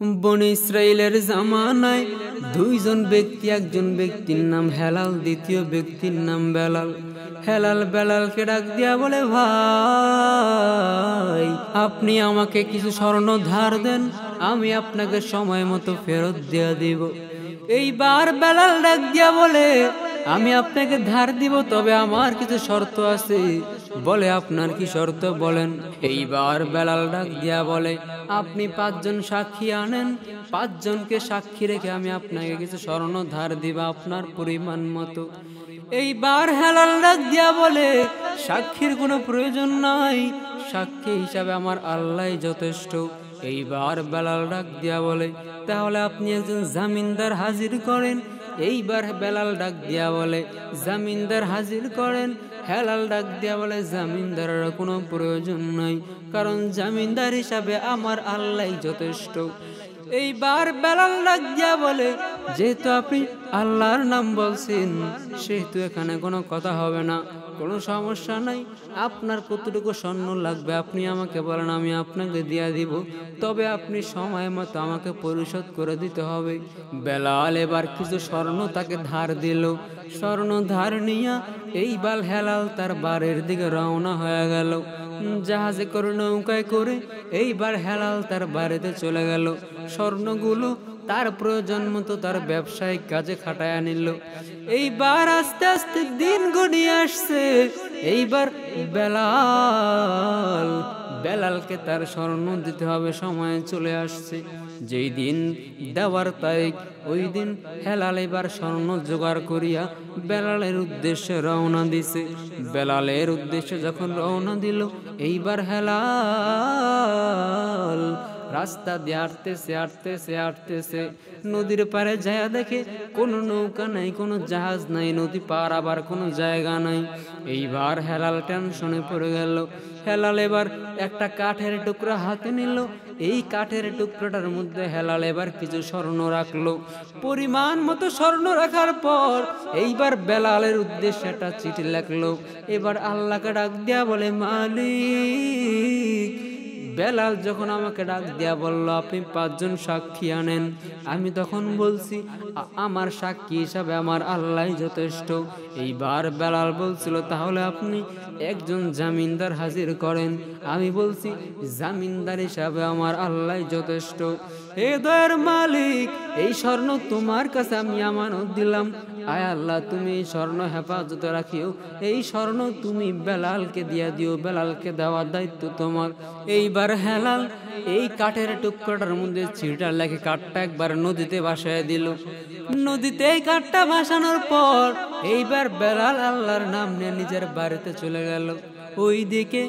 বনি ইসরাইলের জামানায় দুইজন ব্যক্তি, একজন ব্যক্তির নাম হেলাল, দ্বিতীয় ব্যক্তির নাম বেলাল। হেলাল বেলালকে ডাক দিয়া বলে, ভাই আপনি আমাকে কিছু স্বর্ণ ধার দেন, আমি আপনাকে সময় মতো ফেরত দিয়া দিব। এইবার বেলাল ডাক দিয়া বলে, আমি আপনাকে ধার দিব, তবে আমার কিছু শর্ত আছে। বলে, আপনার কি শর্ত বলেন। এইবার বেলাল ডাক দিয়া বলে, আপনি 5 জন সাক্ষী আনেন, 5 জনকে সাক্ষী রেখে আমি আপনাকে কিছু স্বর্ণ ধার দিব আপনার পরিমাণ মতো। এইবার হেলাল ডাক দিয়া বলে, সাক্ষীর কোনো প্রয়োজন নাই, সাক্ষী হিসাবে আমার আল্লাহই যথেষ্ট। এইবার বেলাল ডাক দিয়া বলে, তাহলে আপনি একজন জামিনদার হাজির করেন। এইবার বেলাল ডাক দিয়া বলে, জামিনদার হাজির করেন। হেলাল ডাক দিয়া বলে, জামিনদারের কোনো প্রয়োজন নাই, কারণ জামিনদার হিসাবে আমার আল্লাহই যথেষ্ট। এইবার বেলাল ডাক দিয়া বলে, যেহেতু আপনি আল্লাহর নাম বলছেন, সেহেতু এখানে কোনো কথা হবে না, কোনো সমস্যা নাই। আপনার কতটুকু স্বর্ণ লাগবে আপনি আমাকে বলেন, আমি আপনাকে দিয়া দিব, তবে আপনি সময় মতো আমাকে পরিশোধ করে দিতে হবে। বেলাল এবার কিছু স্বর্ণ তাকে ধার দিল। স্বর্ণ ধার নিয়া এইবার হেলাল তার বাড়ির দিকে রওনা হয়ে গেল। জাহাজে করে, নৌকায় করে এইবার হেলাল তার বাড়িতে চলে গেল। স্বর্ণগুলো তার প্রয়োজন মতো তার ব্যবসায়িক কাজে খাটায় নিল। এইবার আস্তে আস্তে দিন গড়িয়ে আসছে। এইবার বেলালকে তার স্বর্ণ দিতে হবে, সময় চলে আসছে। যেই দিন দেওয়ার তারিখ, ওই দিন হেলাল এবার স্বর্ণ জোগাড় করিয়া বেলালের উদ্দেশ্যে রওনা দিছে। বেলালের উদ্দেশ্যে যখন রওনা দিল, এইবার হেলাল রাস্তা দিয়ে হাঁটতেছে। নদীর পারে যায় দেখে কোনো নৌকা নাই, কোনো জাহাজ নাই, নদী পার আবার কোনো জায়গা নাই। এইবার হেলাল টেনশনে পড়ে গেল। হেলাল এবার একটা কাঠের টুকরা হাতে নিল। এই কাঠের টুকরাটার মধ্যে হেলাল এবার কিছু স্বর্ণ রাখলো। পরিমাণ মতো স্বর্ণ রাখার পর এইবার বেলালের উদ্দেশ্যে একটা চিঠি লিখলো। এবার আল্লাহকে ডাক দিয়া বলে, মালিক, বেলাল যখন আমাকে ডাক দিয়া বলল, আপনি 5 জন সাক্ষী আনেন, আমি তখন বলছি আমার সাক্ষী হিসাবে আমার আল্লাহই যথেষ্ট। এইবার বেলাল বলছিল, তাহলে আপনি একজন জামিনদার হাজির করেন। আমি বলছি, জামিনদার হিসাবে আমার আল্লাহই যথেষ্ট। হে দয়ার মালিক, এই স্বর্ণ তোমার কাছে আমি আমানত দিলাম, আয় আল্লাহ তুমি এই স্বর্ণ হেফাজতে রাখিও। এই স্বর্ণ তুমি বেলালকে দিয়া দিও, বেলালকে দেওয়ার দায়িত্ব তোমার। এইবার হেলাল এই কাঠের টুকরাটার মধ্যে চিঠিটা লেখে কাঠটা একবার নদীতে ভাসায় দিল। নদীতে এই কাঠটা ভাসানোর পর এইবার বেলাল আল্লাহর নাম নিয়ে নিজের বাড়িতে চলে গেল। ওইদিকে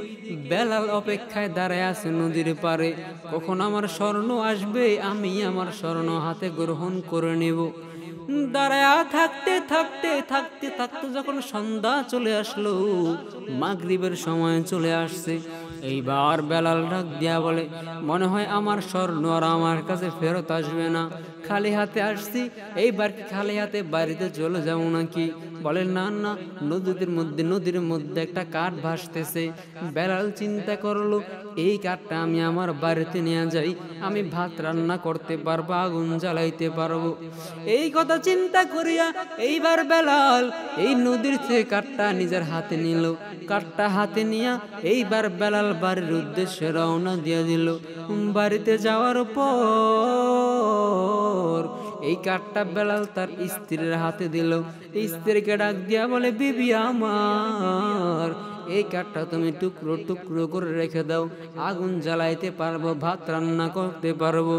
বেলাল অপেক্ষায় দাঁড়ায় আছে নদীর পারে, কখন আমার স্বর্ণ আসবে, আমি আমার স্বর্ণ হাতে গ্রহণ করে নেব। দাঁড়ায়া থাকতে যখন সন্ধ্যা চলে আসলো, মাগরিবের সময় চলে আসছে, এইবার বেলাল ডাক দিয়া বলে, মনে হয় আমার স্বর্ণ আর আমার কাছে ফেরত আসবে না, খালি হাতে আসছি, এইবার কি খালি হাতে বাড়িতে চলে যাবো নাকি? বলে, না না, নদীর মধ্যে একটা কাঠ ভাসতেছে। বেলাল চিন্তা করলো, এই কাঠটা আমি আমার বাড়িতে নিয়ে যাই, আমি ভাত রান্না করতে পারবো, আগুন জ্বালাইতে পারবো। এই কথা চিন্তা করিয়া এইবার বেলাল এই নদীর থেকে কাঠটা নিজের হাতে নিল। কাঠটা হাতে নিয়া এইবার বেলাল বাড়ির উদ্দেশ্যে রওনা দিয়ে দিল। বাড়িতে যাওয়ার পর এই কাঠটা বেলাল তার স্ত্রীর হাতে দিল। স্ত্রীকে ডাক দিয়া বলে, বিবি আমার, এই কাঠটা তুমি টুকরো টুকরো করে রেখে দাও, আগুন জ্বালাইতে পারবো, ভাত রান্না করতে পারবো।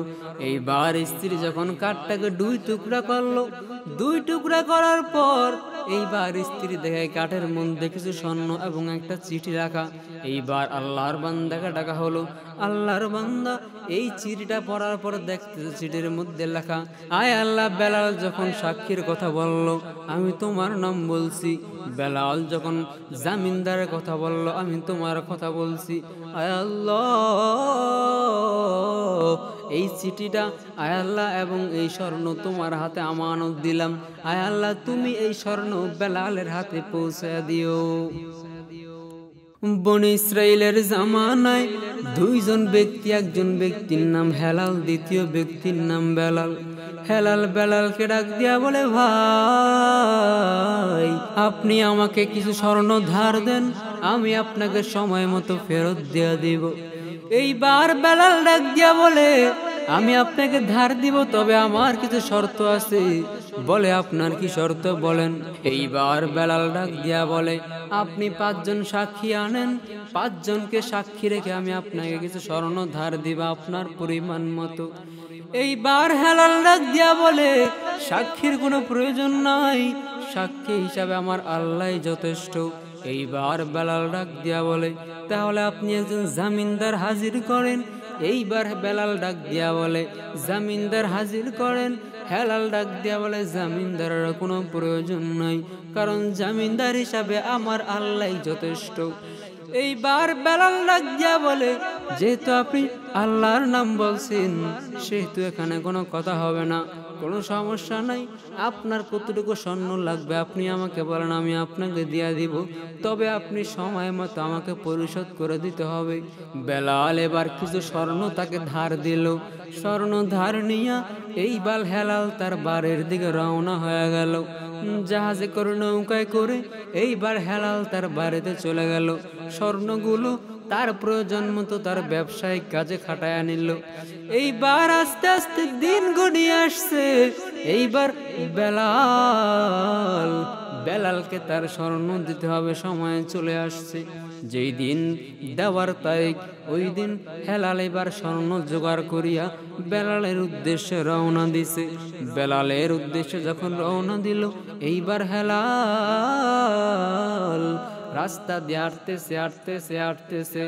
এইবার স্ত্রী যখন কাঠটাকে 2 টুকরা করলো, 2 টুকরা করার পর এইবার স্ত্রী দেখে কাঠের মধ্যে কিছু স্বর্ণ এবং একটা চিঠি রাখা। এইবার আল্লাহর বান্দাকে ডাকা হলো। আল্লাহর বান্দা এই চিঠিটা পড়ার পর দেখতেছে চিঠির মধ্যে লেখা, আয় আল্লাহ, বেলাল যখন সাক্ষীর কথা বলল, আমি তোমার নাম বলছি। বেলাল যখন জামিনদারের কথা বলল, আমি তোমার কথা বলছি। আয় আল্লাহ, এই চিঠিটা আয় আল্লাহ এবং এই স্বর্ণ তোমার হাতে আমানত দিলাম, আয় আল্লাহ তুমি এই স্বর্ণ বেলালের হাতে পৌঁছে দিও। বনি ইসরাইলের জামানায় দুইজন ব্যক্তি, একজন ব্যক্তির নাম হেলাল, দ্বিতীয় ব্যক্তির নাম বেলাল। হেলাল বেলালকে ডাক দিয়া বলে, ভাই আপনি আমাকে কিছু স্বর্ণ ধার দেন, আমি আপনাকে সময় মতো ফেরত দিয়া দিব। এইবার বেলাল ডাক দিয়া বলে, আমি আপনাকে ধার দিব, তবে আমার কিছু শর্ত আছে। বলে, আপনার কি শর্ত বলেন। এইবার বেলাল ডাক দিয়া বলে, আপনি 5 জন সাক্ষী আনেন, 5 জনকে সাক্ষী রেখে আমি আপনাকে কিছু স্বর্ণ ধার দিব আপনার পরিমাণ মতো। এইবার হেলাল ডাক দিয়া বলে, সাক্ষীর কোনো প্রয়োজন নাই, সাক্ষী হিসাবে আমার আল্লাহই যথেষ্ট। এইবার বেলাল ডাক দিয়া বলে, তাহলে আপনি একজন জামিনদার হাজির করেন। এইবার বেলাল ডাক দিয়া বলে, জামিনদার হাজির করেন। হেলাল ডাক দিয়া বলে, জামিনদারের কোনো প্রয়োজন নাই, কারণ জামিনদার হিসাবে আমার আল্লাহই যথেষ্ট। এইবার বেলাল ডাক দিয়া বলে, যেহেতু আপনি আল্লাহর নাম বলছেন, সেহেতু এখানে কোনো কথা হবে না, কোনো সমস্যা নাই। আপনার কতটুকু স্বর্ণ লাগবে আপনি আমাকে বলেন, আমি আপনাকে দিয়া দিব, তবে আপনি সময় মতো আমাকে পরিশোধ করে দিতে হবে। বেলাল এবার কিছু স্বর্ণ তাকে ধার দিল। স্বর্ণ ধার নিয়া এইবার হেলাল তার বাড়ির দিকে রওনা হয়ে গেল। জাহাজে করে, নৌকায় করে এইবার হেলাল তার বাড়িতে চলে গেল। স্বর্ণগুলো তার প্রয়োজন মতো তার ব্যবসায়িক কাজে খাটায় নিল। এইবার আস্তে আস্তে দিন গড়িয়ে আসছে। এইবার বেলালকে তার স্বর্ণ দিতে হবে, সময় চলে আসছে। যেই দিন দেওয়ার তারিখ, ওই দিন হেলাল এবার স্বর্ণ জোগাড় করিয়া বেলালের উদ্দেশ্যে রওনা দিছে। বেলালের উদ্দেশ্যে যখন রওনা দিল, এইবার হেলাল রাস্তা দিয়ে হাঁটতেছে।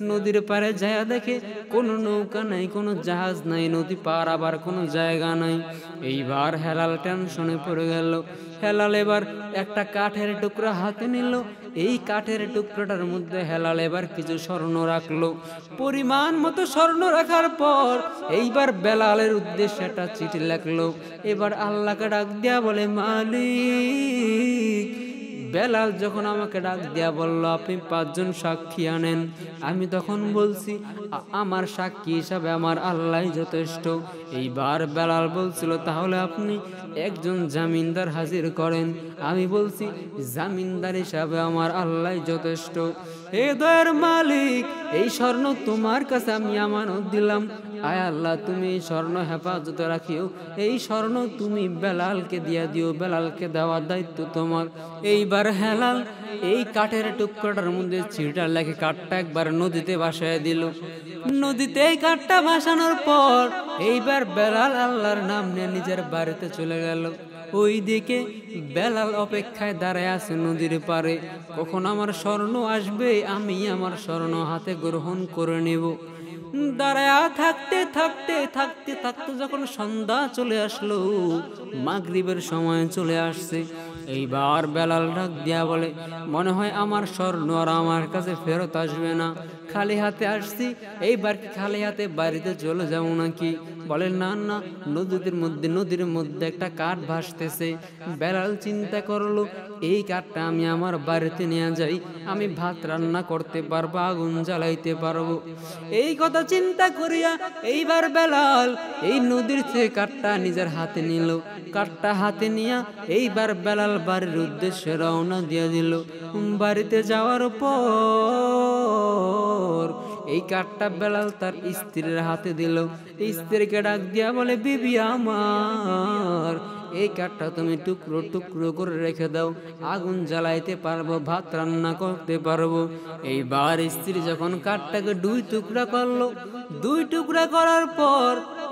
নদীর পারে যায় দেখে কোনো নৌকা নাই, কোনো জাহাজ নাই, নদী পার আবার কোনো জায়গা নাই। এইবার হেলাল টেনশনে পড়ে গেল। হেলাল এবার একটা কাঠের টুকরা হাতে নিল। এই কাঠের টুকরাটার মধ্যে হেলাল এবার কিছু স্বর্ণ রাখলো। পরিমাণ মতো স্বর্ণ রাখার পর এইবার বেলালের উদ্দেশ্যে একটা চিঠি লিখলো। এবার আল্লাহকে ডাক দিয়া বলে, মালিক, বেলাল যখন আমাকে ডাক দিয়া বলল, আপনি 5 জন সাক্ষী আনেন, আমি তখন বলছি আমার সাক্ষী হিসাবে আমার আল্লাহই যথেষ্ট। এইবার বেলাল বলছিল, তাহলে আপনি একজন জামিনদার হাজির করেন। আমি বলছি, জামিনদার হিসাবে আমার আল্লাহই যথেষ্ট। হে দয়ার মালিক, এই স্বর্ণ তোমার কাছে আমি আমানত দিলাম। আয় আল্লাহ, তুমি এই স্বর্ণ হেফাজতে রাখিও। এই স্বর্ণ তুমি বেলালকে দিয়া দিও, বেলালকে দেওয়ার দায়িত্ব তোমার। এইবার হেলাল এই কাঠের টুকরাটার মধ্যে চিঠিটা লেখে কাঠটা একবার নদীতে ভাসায় দিল। নদীতে এই কাঠটা ভাসানোর পর এইবার বেলাল আল্লাহর নাম নিয়ে নিজের বাড়িতে চলে গেল। ওইদিকে বেলাল অপেক্ষায় দাঁড়ায় আছে নদীর পারে, কখন আমার স্বর্ণ আসবে, আমি আমার স্বর্ণ হাতে গ্রহণ করে নেব। দাঁড়ায়া থাকতে যখন সন্ধ্যা চলে আসলো, মাগরিবের সময় চলে আসছে, এইবার বেলাল ডাক দিয়া বলে, মনে হয় আমার স্বর্ণ আর আমার কাছে ফেরত আসবে না, খালি হাতে আসছি, এইবার কি খালি হাতে বাড়িতে চলে যাবো নাকি? বলে, না না, নদীর মধ্যে একটা কাঠ ভাসতেছে। বেলাল চিন্তা করলো, এই কাঠটা আমি আমার বাড়িতে নিয়ে যাই, আমি ভাত রান্না করতে পারবো, আগুন জ্বালাইতে পারবো। এই কথা চিন্তা করিয়া এইবার বেলাল এই নদীর থেকে কাঠটা নিজের হাতে নিল। কাঠটা হাতে নিয়া এইবার বেলাল বাড়ির উদ্দেশ্যে রওনা দিয়ে দিল। বাড়িতে যাওয়ার পর এই কাঠটা বেলাল তার স্ত্রীর হাতে দিল। স্ত্রীকে ডাক দিয়া বলে, বিবি আমার, এই কাঠটা তুমি টুকরো টুকরো করে রেখে দাও, আগুন জ্বালাইতে পারবো, ভাত রান্না করতে পারবো। এইবার স্ত্রী যখন কাঠটাকে 2 টুকরা করলো, 2 টুকরা করার পর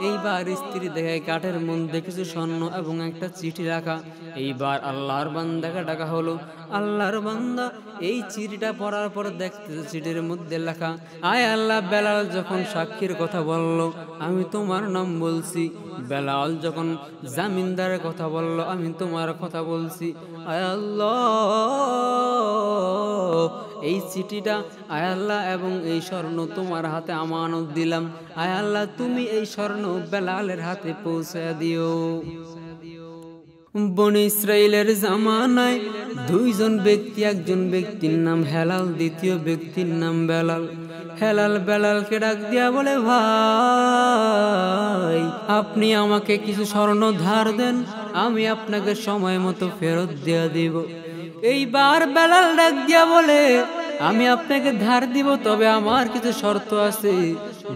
এইবার স্ত্রী দেখে কাঠের মধ্যে কিছু স্বর্ণ এবং একটা চিঠি রাখা। এইবার আল্লাহর বান্দাকে ডাকা হলো। আল্লাহর বান্দা এই চিঠিটা পড়ার পর দেখতেছে চিঠির মধ্যে লেখা, আয় আল্লাহ, বেলাল যখন সাক্ষীর কথা বলল, আমি তোমার নাম বলছি। বেলাল যখন জামিনদারের কথা বলল, আমি তোমার কথা বলছি। আয় আল্লাহ, এই চিঠিটা আয় আল্লাহ এবং এই স্বর্ণ তোমার হাতে আমানত দিলাম। আয় আল্লাহ, তুমি এই স্বর্ণ বেলালের হাতে পৌঁছে দিও। বনি ইসরাইলের জামানায় 2 জন ব্যক্তি, একজন ব্যক্তির নাম হেলাল, দ্বিতীয় ব্যক্তির নাম বেলাল। হেলাল বেলালকে ডাক দিয়া বলে, ভাই আপনি আমাকে কিছু স্বর্ণ ধার দেন, আমি আপনাকে সময় মতো ফেরত দিয়ে দিব। এইবার বেলাল ডাক দিয়া বলে, আমি আপনাকে ধার দিব, তবে আমার কিছু শর্ত আছে।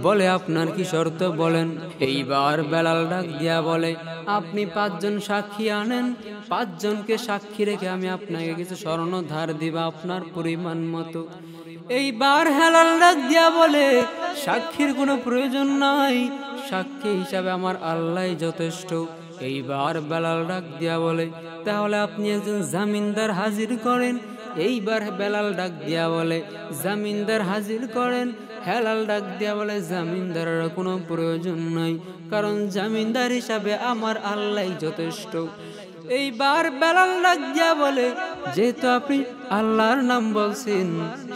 বলে, আপনার কি শর্ত বলেন। এইবার বেলাল ডাক দিয়া বলে, আপনি 5 জন সাক্ষী আনেন, 5 জনকে সাক্ষী রেখে আমি আপনাকে কিছু স্বর্ণ ধার দিব আপনার পরিমাণ মতো। এইবার হেলাল ডাক দিয়া বলে, সাক্ষীর কোনো প্রয়োজন নাই, সাক্ষী হিসাবে আমার আল্লাহই যথেষ্ট। এইবার বেলাল ডাক দিয়া বলে, তাহলে আপনি একজন জামিনদার হাজির করেন। এইবার বেলাল ডাক দিয়া বলে, জামিনদার হাজির করেন। হেলাল ডাক দিয়া বলে, জামিনদারের কোনো প্রয়োজন নাই, কারণ জামিনদার হিসাবে আমার আল্লাহই যথেষ্ট। এইবার বেলাল ডাক দিয়া বলে, যেহেতু আপনি আল্লাহর নাম বলছেন,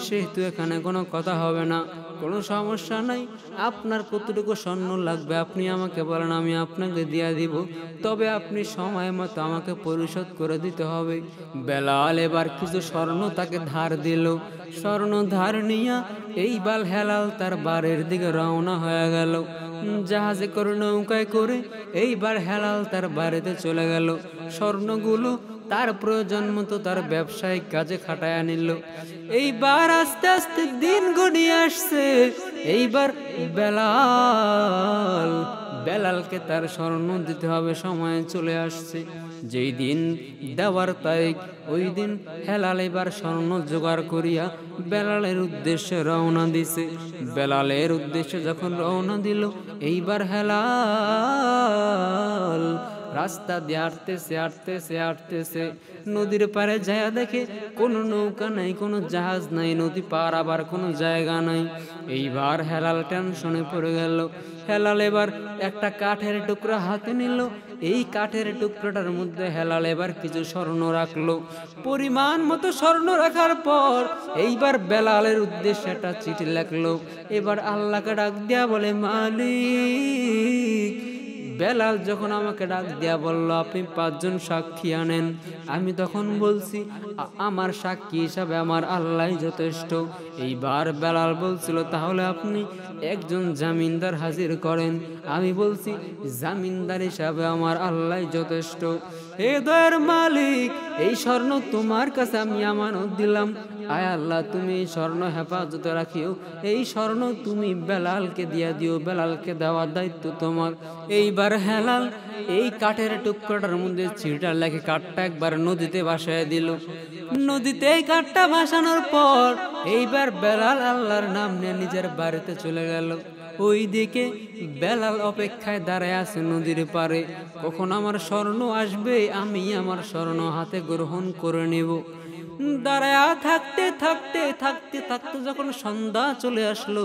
সেহেতু এখানে কোনো কথা হবে না, কোনো সমস্যা নাই। আপনার কতটুকু স্বর্ণ লাগবে আপনি আমাকে বলেন, আমি আপনাকে দিয়া দিব, তবে আপনি সময় মতো আমাকে পরিশোধ করে দিতে হবে। বেলাল এবার কিছু স্বর্ণ তাকে ধার দিল। স্বর্ণ ধার নিয়া এইবার হেলাল তার বাড়ির দিকে রওনা হয়ে গেল। জাহাজে করে, নৌকায় করে এইবার হেলাল তার বাড়িতে চলে গেল। স্বর্ণগুলো তার প্রয়োজন মতো তার ব্যবসায়িক কাজে খাটায় নিল। এইবার আস্তে আস্তে দিন গড়িয়ে আসছে। এইবার বেলালকে তার স্বর্ণ দিতে হবে, সময় চলে আসছে। যেই দিন দেওয়ার তারিখ, ওই দিন হেলাল এবার স্বর্ণ জোগাড় করিয়া বেলালের উদ্দেশ্যে রওনা দিছে। বেলালের উদ্দেশ্যে যখন রওনা দিল, এইবার হেলাল রাস্তা দিয়ে হাঁটতেছে। নদীর পারে যায় দেখে কোনো নৌকা নাই, কোনো জাহাজ নাই, নদী পার আবার কোনো জায়গা নাই। এইবার হেলাল টেনশনে পড়ে গেল। হেলাল এবার একটা কাঠের টুকরা হাতে নিল। এই কাঠের টুকরাটার মধ্যে হেলাল এবার কিছু স্বর্ণ রাখলো। পরিমাণ মতো স্বর্ণ রাখার পর এইবার বেলালের উদ্দেশ্যে একটা চিঠি লিখলো। এবার আল্লাহকে ডাক দিয়া বলে, মালিক, বেলাল যখন আমাকে ডাক দিয়া বলল, আপনি 5 জন সাক্ষী আনেন, আমি তখন বলছি আমার সাক্ষী হিসাবে আমার আল্লাহই যথেষ্ট। এইবার বেলাল বলছিল, তাহলে আপনি একজন জামিনদার হাজির করেন। আমি বলছি, জামিনদার হিসাবে আমার আল্লাহই যথেষ্ট। হে দয়ার মালিক, এই স্বর্ণ তোমার কাছে আমি আমানত দিলাম। আয় আল্লাহ, তুমি এই স্বর্ণ হেফাজতে রাখিও। এই স্বর্ণ তুমি বেলালকে দিয়া দিও, বেলালকে দেওয়ার দায়িত্ব তোমার। এইবার হেলাল এই কাঠের টুকরাটার মধ্যে চিঠিটা লেখে কাঠটা একবার নদীতে ভাসায় দিল। নদীতে এই কাঠটা ভাসানোর পর এইবার বেলাল আল্লাহর নাম নিয়ে নিজের বাড়িতে চলে গেল। ওইদিকে বেলাল অপেক্ষায় দাঁড়ায় আছে নদীর পারে, কখন আমার স্বর্ণ আসবে, আমি আমার স্বর্ণ হাতে গ্রহণ করে নেব। দাঁড়ায়া থাকতে যখন সন্ধ্যা চলে আসলো,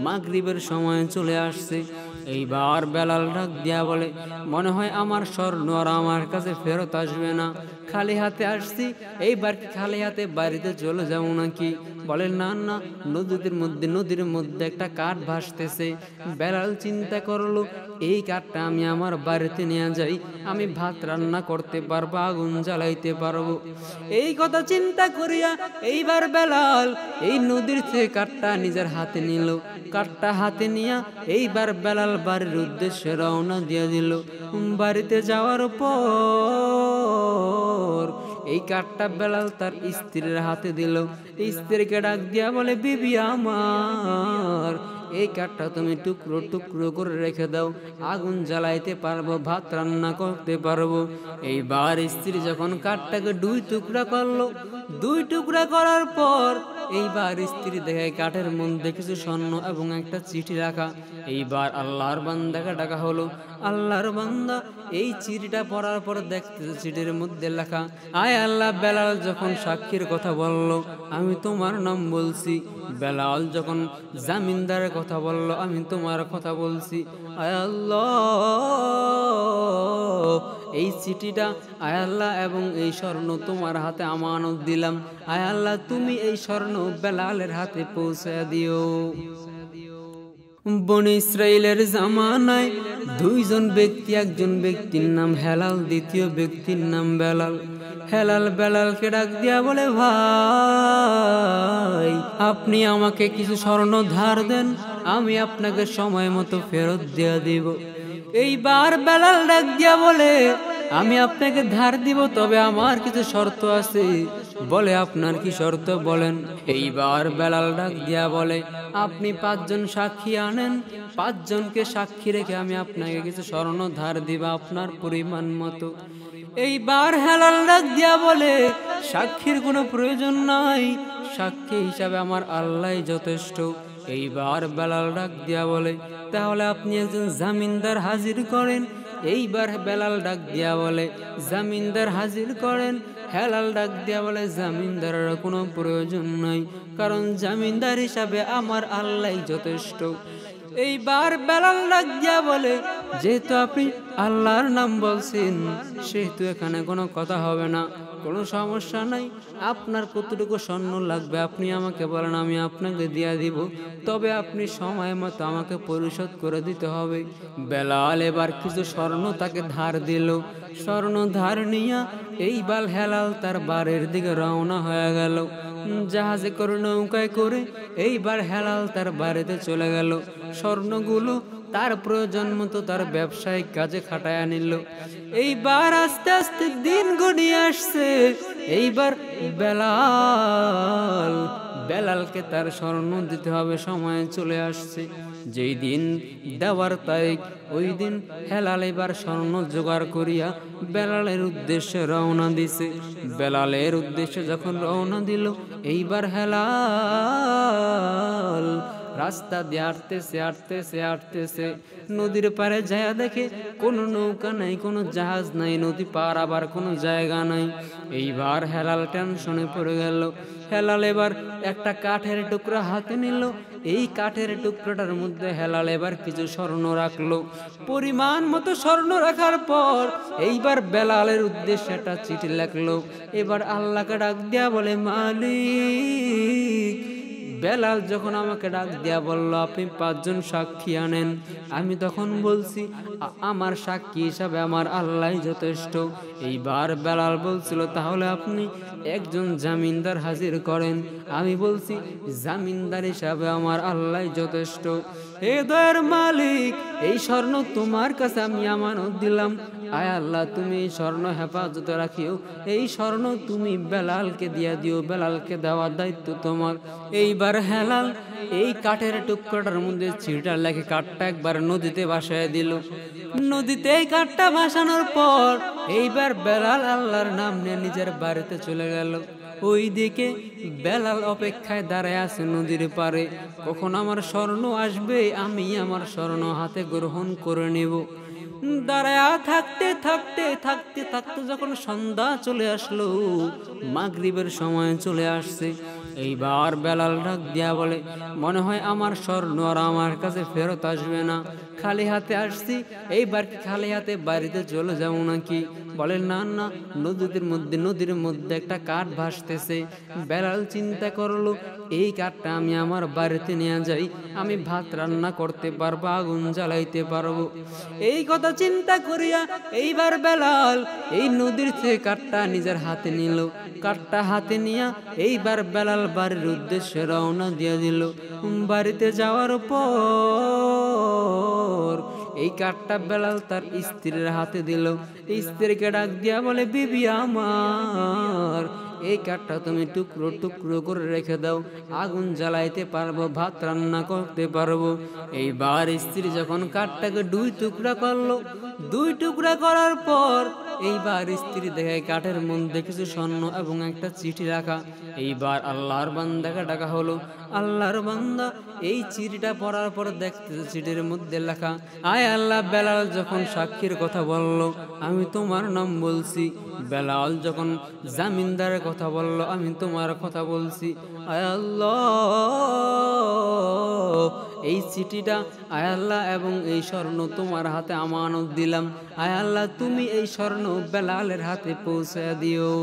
মাগরিবের সময় চলে আসছে, এইবার বেলাল ডাক দিয়া বলে, মনে হয় আমার স্বর্ণ আর আমার কাছে ফেরত আসবে না, খালি হাতে আসছি, এইবার কি খালি হাতে বাড়িতে চলে যাবো নাকি? বলে, না না, নদীর মধ্যে একটা কাঠ ভাসতেছে। বেলাল চিন্তা করলো, এই কাঠটা আমি আমার বাড়িতে নিয়ে যাই, আমি ভাত রান্না করতে পারবো, আগুন জ্বালাইতে পারবো। এই কথা চিন্তা করিয়া এইবার বেলাল এই নদীর থেকে কাঠটা নিজের হাতে নিল। কাঠটা হাতে নিয়া এইবার বেলাল বাড়ির উদ্দেশ্যে রওনা দিয়ে দিল। বাড়িতে যাওয়ার পর এই কাঠটা বেলাল তার স্ত্রীর হাতে দিল। স্ত্রীকে ডাক দিয়া বলে, বিবি আমার, এই কাঠটা তুমি টুকরো টুকরো করে রেখে দাও, আগুন জ্বালাইতে পারবো, ভাত রান্না করতে পারবো। এইবার স্ত্রী যখন কাঠটাকে 2 টুকরা করলো, 2 টুকরা করার পর এইবার স্ত্রী দেখে কাঠের মধ্যে কিছু স্বর্ণ এবং একটা চিঠি রাখা। এইবার আল্লাহর বান্দাকে ডাকা হলো। আল্লাহর বান্দা এই চিঠিটা পড়ার পর দেখতেছে চিঠির মধ্যে লেখা, আয় আল্লাহ, বেলাল যখন সাক্ষীর কথা বলল, আমি তোমার নাম বলছি। বেলাল যখন জামিনদারের কথা বলল, আমি তোমার কথা বলছি। আয় আল্লাহ, এই চিঠিটা আয় আল্লাহ এবং এই স্বর্ণ তোমার হাতে আমানত দিলাম। আয় আল্লাহ, তুমি এই স্বর্ণ বেলালের হাতে পৌঁছে দিও। বনি ইসরাইলের জামানায় দুইজন ব্যক্তি, একজন ব্যক্তির নাম হেলাল, দ্বিতীয় ব্যক্তির নাম বেলাল। হেলাল বেলালকে ডাক দিয়া বলে, ভাই আপনি আমাকে কিছু স্বর্ণ ধার দেন, আমি আপনাকে সময় মতো ফেরত দিয়া দিব। এইবার বেলাল ডাক দিয়া বলে, আমি আপনাকে ধার দিব, তবে আমার কিছু শর্ত আছে। বলে, আপনার কি শর্ত বলেন। এইবার বেলাল ডাক দিয়া বলে, আপনি 5 জন সাক্ষী আনেন, 5 জনকে সাক্ষী রেখে আমি আপনাকে কিছু স্বর্ণ ধার দিব আপনার পরিমাণ মতো। এইবার হেলাল ডাক দিয়া বলে, সাক্ষীর কোনো প্রয়োজন নাই, সাক্ষী হিসাবে আমার আল্লাহই যথেষ্ট। এইবার বেলাল ডাক দিয়া বলে, তাহলে আপনি একজন জামিনদার হাজির করেন। এইবার বেলাল ডাক দিয়া বলে, জামিনদার হাজির করেন। হেলাল ডাক দিয়া বলে, জামিনদারের কোনো প্রয়োজন নাই, কারণ জামিনদার হিসাবে আমার আল্লাহই যথেষ্ট। এইবার বেলাল ডাক দিয়া বলে, যেহেতু আপনি আল্লাহর নাম বলছেন, সেহেতু এখানে কোনো কথা হবে না, কোনো সমস্যা নাই। আপনার কতটুকু স্বর্ণ লাগবে আপনি আমাকে বলেন, আমি আপনাকে দিয়া দিব, তবে আপনি সময় মতো আমাকে পরিশোধ করে দিতে হবে। বেলাল এবার কিছু স্বর্ণ তাকে ধার দিল। স্বর্ণ ধার নিয়া এইবার হেলাল তার বাড়ির দিকে রওনা হয়ে গেল। জাহাজে করে, নৌকায় করে এইবার হেলাল তার বাড়িতে চলে গেল। স্বর্ণগুলো তার প্রয়োজন মতো তার ব্যবসায়িক কাজে খাটায় নিল। এইবার আস্তে আস্তে দিন গড়িয়ে আসছে। এইবার বেলালকে তার স্বর্ণ দিতে হবে, সময় চলে আসছে। যেই দিন দেওয়ার তারিখ, ওই দিন হেলাল এবার স্বর্ণ জোগাড় করিয়া বেলালের উদ্দেশ্যে রওনা দিছে। বেলালের উদ্দেশ্যে যখন রওনা দিল, এইবার হেলাল রাস্তা দিয়ে হাঁটতেছে। নদীর পারে যায় দেখে কোনো নৌকা নাই, কোনো জাহাজ নাই, নদী পার আবার কোনো জায়গা নাই। এইবার হেলাল টেনশনে পড়ে গেল। হেলাল এবার একটা কাঠের টুকরা হাতে নিল। এই কাঠের টুকরাটার মধ্যে হেলাল এবার কিছু স্বর্ণ রাখলো। পরিমাণ মতো স্বর্ণ রাখার পর এইবার বেলালের উদ্দেশ্যে একটা চিঠি লিখলো। এবার আল্লাহকে ডাক দিয়া বলে, মালিক, বেলাল যখন আমাকে ডাক দিয়া বলল, আপনি 5 জন সাক্ষী আনেন, আমি তখন বলছি আমার সাক্ষী হিসাবে আমার আল্লাহই যথেষ্ট। এইবার বেলাল বলছিল, তাহলে আপনি একজন জামিনদার হাজির করেন। আমি বলছি, জামিনদার হিসাবে আমার আল্লাহই যথেষ্ট। হে দয়ার মালিক, এই স্বর্ণ তোমার কাছে আমি আমানত দিলাম, আয় আল্লাহ তুমি এই স্বর্ণ হেফাজতে রাখিও। এই স্বর্ণ তুমি বেলালকে দিয়া দিও, বেলালকে দেওয়ার দায়িত্ব তোমার। এইবার হেলাল এই কাঠের টুকরাটার মধ্যে চিঠিটা লেখে কাঠটা একবার নদীতে ভাসায় দিল। নদীতে এই কাঠটা ভাসানোর পর এইবার বেলাল আল্লাহর নাম নিয়ে নিজের বাড়িতে চলে গেল। ওইদিকে বেলাল অপেক্ষায় দাঁড়ায় আছে নদীর পারে, কখন আমার স্বর্ণ আসবে, আমি আমার স্বর্ণ হাতে গ্রহণ করে নেব। দাঁড়ায়া থাকতে যখন সন্ধ্যা চলে আসলো, মাগরিবের সময় চলে আসছে, এইবার বেলাল ডাক দিয়া বলে, মনে হয় আমার স্বর্ণ আর আমার কাছে ফেরত আসবে না, খালি হাতে আসছি, এইবার কি খালি হাতে বাড়িতে চলে যাবো নাকি? বলে, না না, নদীর মধ্যে একটা কাঠ ভাসতেছে। বেলাল চিন্তা করলো, এই কাঠটা আমি আমার বাড়িতে নিয়ে যাই, আমি ভাত রান্না করতে পারবো, আগুন জ্বালাইতে পারবো। এই কথা চিন্তা করিয়া এইবার বেলাল এই নদীর থেকে কাঠটা নিজের হাতে নিল। কাঠটা হাতে নিয়া এইবার বেলাল বাড়ির উদ্দেশ্যে রওনা দিয়ে দিল। বাড়িতে যাওয়ার পর এই কাঠটা বেলাল তার স্ত্রীর হাতে দিল। স্ত্রীকে ডাক দিয়া বলে, বিবি আমার, এই কাঠটা তুমি টুকরো টুকরো করে রেখে দাও, আগুন জ্বালাইতে পারবো, ভাত রান্না করতে পারবো। এইবার স্ত্রী যখন কাঠটাকে 2 টুকরা করলো, 2 টুকরা করার পর এইবার স্ত্রী দেখে কাঠের মধ্যে কিছু স্বর্ণ এবং একটা চিঠি রাখা। এইবার আল্লাহর বান্দাকে ডাকা হলো। আল্লাহর বান্দা এই চিঠিটা পড়ার পর দেখতেছে চিঠির মধ্যে লেখা, আয় আল্লাহ, বেলাল যখন সাক্ষীর কথা বলল, আমি তোমার নাম বলছি। বেলাল যখন জামিনদারের কথা বলল, আমি তোমার কথা বলছি। আয় আল্লাহ, এই চিঠিটা আয় আল্লাহ এবং এই স্বর্ণ তোমার হাতে আমানত দিলাম, আয় আল্লাহ তুমি এই স্বর্ণ বেলালের হাতে পৌঁছে দিও।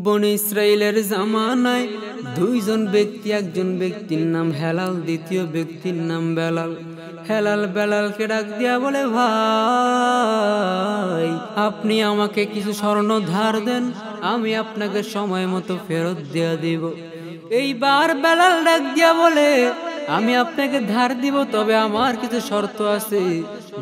বনি ইসরাইলের জামানায় 2 জন ব্যক্তি, একজন ব্যক্তির নাম হেলাল, দ্বিতীয় ব্যক্তির নাম বেলাল। হেলাল বেলালকে ডাক দিয়া বলে, ভাই আপনি আমাকে কিছু স্বর্ণ ধার দেন, আমি আপনাকে সময় মতো ফেরত দিয়ে দিব। এইবার বেলাল ডাক দিয়া বলে, আমি আপনাকে ধার দিব, তবে আমার কিছু শর্ত আছে।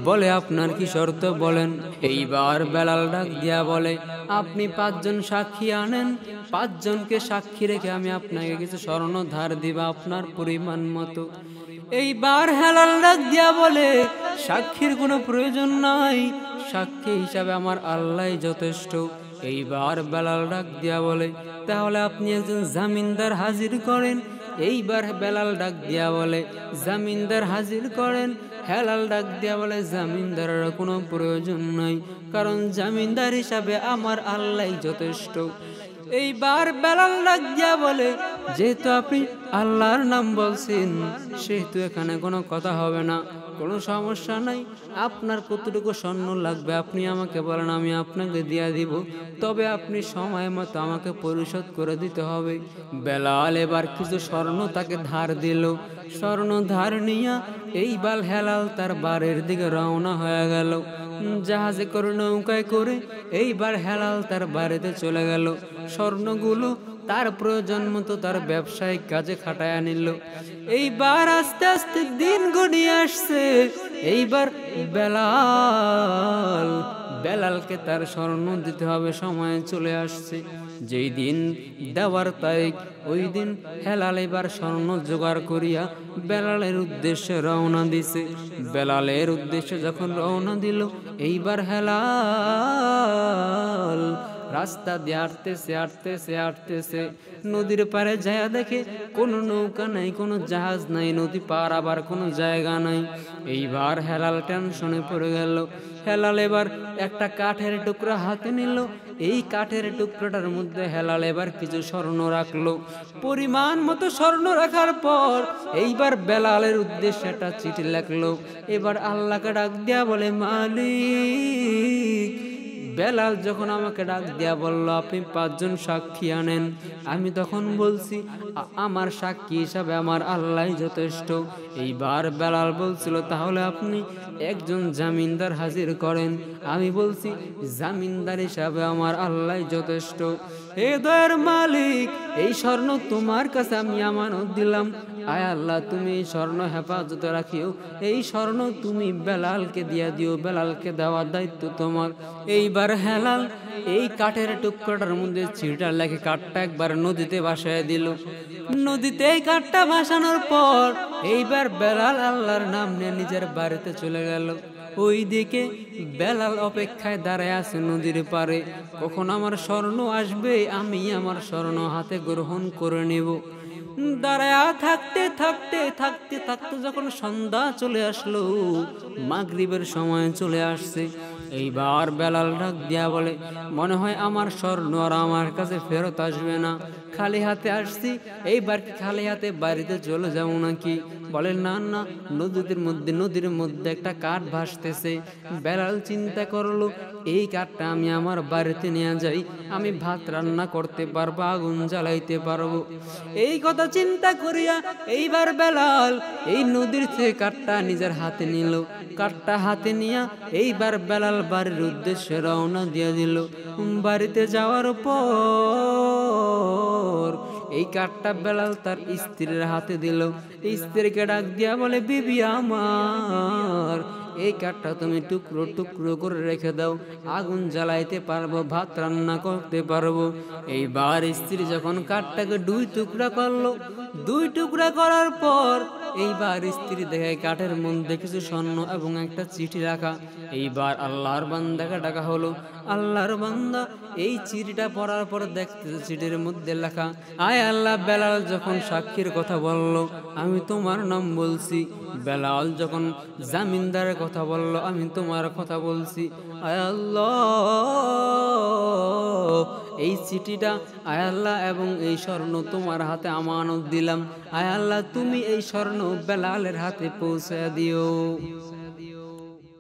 বলে, আপনার কি শর্ত বলেন। এইবার বেলাল ডাক দিয়া বলে, আপনি 5 জন সাক্ষী আনেন, 5 জনকে সাক্ষী রেখে আমি আপনাকে কিছু স্বর্ণ ধার দিব আপনার পরিমাণ মতো। এইবার হেলাল ডাক দিয়া বলে, সাক্ষীর কোনো প্রয়োজন নাই, সাক্ষী হিসাবে আমার আল্লাহই যথেষ্ট। এইবার বেলাল ডাক দিয়া বলে, তাহলে আপনি একজন জামিনদার হাজির করেন। এইবার বেলাল ডাক দিয়া বলে, জামিনদার হাজির করেন। হেলাল ডাক দিয়া বলে, জামিনদারের কোনো প্রয়োজন নাই, কারণ জামিনদার হিসাবে আমার আল্লাহই যথেষ্ট। এইবার বেলাল ডাক দিয়া বলে, যেহেতু আপনি আল্লাহর নাম বলছেন, সেহেতু এখানে কোনো কথা হবে না, কোনো সমস্যা নাই। আপনার কতটুকু স্বর্ণ লাগবে আপনি আমাকে বলেন, আমি আপনাকে দিয়া দিব, তবে আপনি সময় মতো আমাকে পরিশোধ করে দিতে হবে। বেলাল এবার কিছু স্বর্ণ তাকে ধার দিল। স্বর্ণ ধার নিয়া এইবার হেলাল তার বাড়ির দিকে রওনা হয়ে গেল। জাহাজে করে, নৌকায় করে এইবার হেলাল তার বাড়িতে চলে গেল। স্বর্ণগুলো তার প্রয়োজন মতো তার ব্যবসায়িক কাজে খাটায় নিল। এইবার আস্তে আস্তে দিন গড়িয়ে আসছে। এইবার বেলালকে তার স্বর্ণ দিতে হবে, সময় চলে আসছে। যেই দিন দেওয়ার তারিখ, ওই দিন হেলাল এবার স্বর্ণ জোগাড় করিয়া বেলালের উদ্দেশ্যে রওনা দিছে। বেলালের উদ্দেশ্যে যখন রওনা দিল, এইবার হেলাল রাস্তা দিয়ে হাঁটতেছে। নদীর পারে যায় দেখে কোনো নৌকা নাই, কোনো জাহাজ নাই, নদী পার আবার কোনো জায়গা নাই। এইবার হেলাল টেনশনে পড়ে গেল। হেলাল এবার একটা কাঠের টুকরা হাতে নিল। এই কাঠের টুকরাটার মধ্যে হেলাল এবার কিছু স্বর্ণ রাখলো। পরিমাণ মতো স্বর্ণ রাখার পর এইবার বেলালের উদ্দেশ্যে একটা চিঠি লিখলো। এবার আল্লাহকে ডাক দিয়া বলে, মালিক, বেলাল যখন আমাকে ডাক দিয়া বলল, আপনি 5 জন সাক্ষী আনেন, আমি তখন বলছি আমার সাক্ষী হিসাবে আমার আল্লাহই যথেষ্ট। এইবার বেলাল বলছিল, তাহলে আপনি একজন জামিনদার হাজির করেন। আমি বলছি, জামিনদার হিসাবে আমার আল্লাহই যথেষ্ট। হে দয়ার মালিক, এই স্বর্ণ তোমার কাছে আমি আমানত দিলাম। আয় আল্লাহ, তুমি এই স্বর্ণ হেফাজতে রাখিও। এই স্বর্ণ তুমি বেলালকে দিয়া দিও, বেলালকে দেওয়ার দায়িত্ব তোমার। এইবার হেলাল এই কাঠের টুকরাটার মধ্যে চিঠিটা লেখে কাঠটা একবার নদীতে ভাসায় দিল। নদীতে এই কাঠটা ভাসানোর পর এইবার বেলাল আল্লাহর নাম নিয়ে নিজের বাড়িতে চলে গেল। ওইদিকে বেলাল অপেক্ষায় দাঁড়ায় আছে নদীর পারে, কখন আমার স্বর্ণ আসবে, আমি আমার স্বর্ণ হাতে গ্রহণ করে নেব। দাঁড়ায়া থাকতে যখন সন্ধ্যা চলে আসলো, মাগরিবের সময় চলে আসছে, এইবার বেলাল ডাক দিয়া বলে, মনে হয় আমার স্বর্ণ আর আমার কাছে ফেরত আসবে না, খালি হাতে আসছি, এইবার কি খালি হাতে বাড়িতে চলে যাবো নাকি? বলে, না না, নদীর মধ্যে একটা কাঠ ভাসতেছে। বেলাল চিন্তা করলো, এই কাঠটা আমি আমার বাড়িতে নিয়ে যাই, আমি ভাত রান্না করতে পারবো, আগুন জ্বালাইতে পারবো। এই কথা চিন্তা করিয়া এইবার বেলাল এই নদীর থেকে কাঠটা নিজের হাতে নিল। কাঠটা হাতে নিয়া এইবার বেলাল বাড়ির উদ্দেশ্যে রওনা দিয়ে দিল। বাড়িতে যাওয়ার পর এই কাঠটা বেলাল তার স্ত্রীর হাতে দিল। স্ত্রীকে ডাক দিয়া বলে, বিবি আমার, এই কাঠটা তুমি টুকরো টুকরো করে রেখে দাও, আগুন জ্বালাইতে পারবো, ভাত রান্না করতে পারবো। এইবার স্ত্রী যখন কাঠটাকে 2 টুকরা করলো, 2 টুকরা করার পর এইবার স্ত্রী দেখে কাঠের মধ্যে কিছু স্বর্ণ এবং একটা চিঠি রাখা। এইবার আল্লাহর বান্দাকে ডাকা হলো। আল্লাহর বান্দা এই চিঠিটা পড়ার পর দেখতেছে চিঠির মধ্যে লেখা, আয় আল্লাহ, বেলাল যখন সাক্ষীর কথা বলল, আমি তোমার নাম বলছি। বেলাল যখন জামিনদারের কথা বলল, আমি তোমার কথা বলছি। আয় আল্লাহ, এই চিঠিটা আয় আল্লাহ এবং এই স্বর্ণ তোমার হাতে আমানত দিলাম। আয় আল্লাহ, তুমি এই স্বর্ণ বেলালের হাতে পৌঁছে দিও।